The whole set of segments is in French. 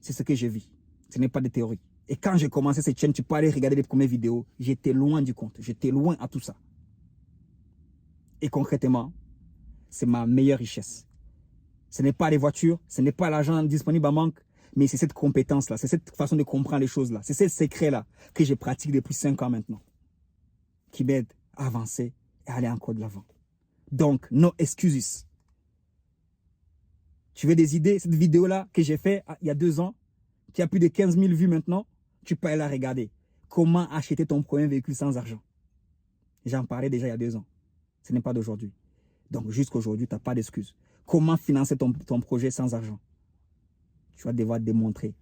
C'est ce que je vis. Ce n'est pas des théories. Et quand j'ai commencé cette chaîne, tu peux aller regarder les premières vidéos. J'étais loin du compte. J'étais loin à tout ça. Et concrètement, c'est ma meilleure richesse. Ce n'est pas les voitures, ce n'est pas l'argent disponible en manque, mais c'est cette compétence-là, c'est cette façon de comprendre les choses-là, c'est ce secret-là que je pratique depuis 5 ans maintenant, qui m'aide à avancer et à aller encore de l'avant. Donc, no excuses. Tu veux des idées? Cette vidéo-là que j'ai faite il y a 2 ans, qui a plus de 15 000 vues maintenant, tu peux aller la regarder. Comment acheter ton premier véhicule sans argent? J'en parlais déjà il y a 2 ans. Ce n'est pas d'aujourd'hui. Donc, jusqu'à aujourd'hui, tu n'as pas d'excuses. Comment financer ton projet sans argent? Tu vas devoir démontrer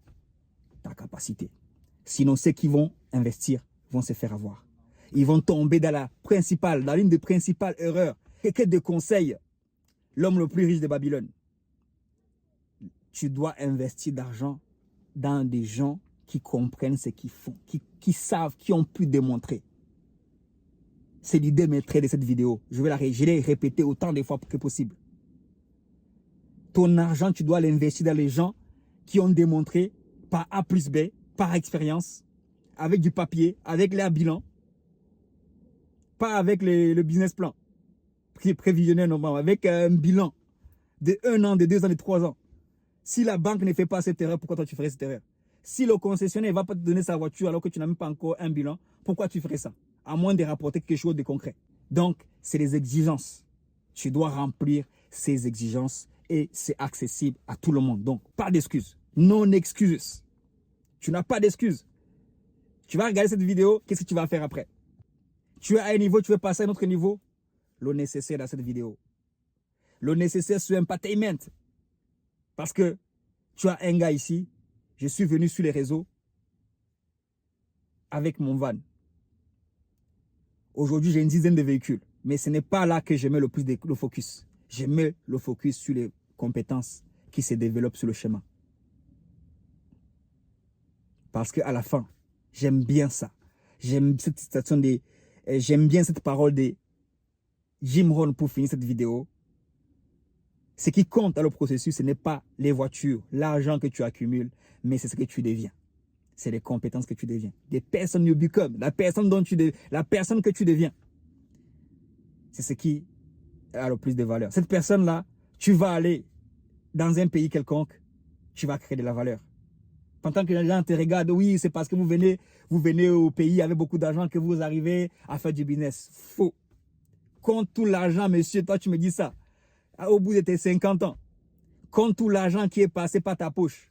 ta capacité. Sinon, ceux qui vont investir vont se faire avoir. Ils vont tomber dans l'une des principales erreurs. Quelqu'un de conseil, l'homme le plus riche de Babylone. Tu dois investir d'argent dans des gens qui comprennent ce qu'ils font, qui savent, qui ont pu démontrer. C'est l'idée maîtresse de cette vidéo. Je l'ai répété autant de fois que possible. Ton argent, tu dois l'investir dans les gens qui ont démontré par A plus B, par expérience, avec du papier, avec leur bilan, pas avec le business plan prévisionnel normalement, avec un bilan de 1 an, de 2 ans, de 3 ans. Si la banque ne fait pas cette erreur, pourquoi toi tu ferais cette erreur? Si le concessionnaire ne va pas te donner sa voiture alors que tu n'as même pas encore un bilan, pourquoi tu ferais ça? À moins de rapporter quelque chose de concret. Donc, c'est des exigences. Tu dois remplir ces exigences et c'est accessible à tout le monde. Donc, pas d'excuses. Non excuses. Tu n'as pas d'excuses. Tu vas regarder cette vidéo, qu'est-ce que tu vas faire après? Tu es à un niveau, tu veux passer à un autre niveau? Le nécessaire dans cette vidéo. Le nécessaire sur Entertainment. Parce que tu as un gars ici, je suis venu sur les réseaux avec mon van. Aujourd'hui, j'ai une dizaine de véhicules. Mais ce n'est pas là que je mets le plus de focus. Je mets le focus sur les compétences qui se développent sur le chemin. Parce qu'à la fin, j'aime bien ça. J'aime bien cette parole de Jim Rohn pour finir cette vidéo. Ce qui compte dans le processus, ce n'est pas les voitures, l'argent que tu accumules, mais c'est ce que tu deviens. C'est les compétences que tu deviens. Des personnes you become, la personne que tu deviens. C'est ce qui a le plus de valeur. Cette personne-là, tu vas aller dans un pays quelconque, tu vas créer de la valeur. Pendant que les gens te regardent, oui, c'est parce que vous venez au pays avec beaucoup d'argent que vous arrivez à faire du business. Faux. Compte tout l'argent, monsieur, toi tu me dis ça. Au bout de tes 50 ans, compte tout l'argent qui est passé par ta poche.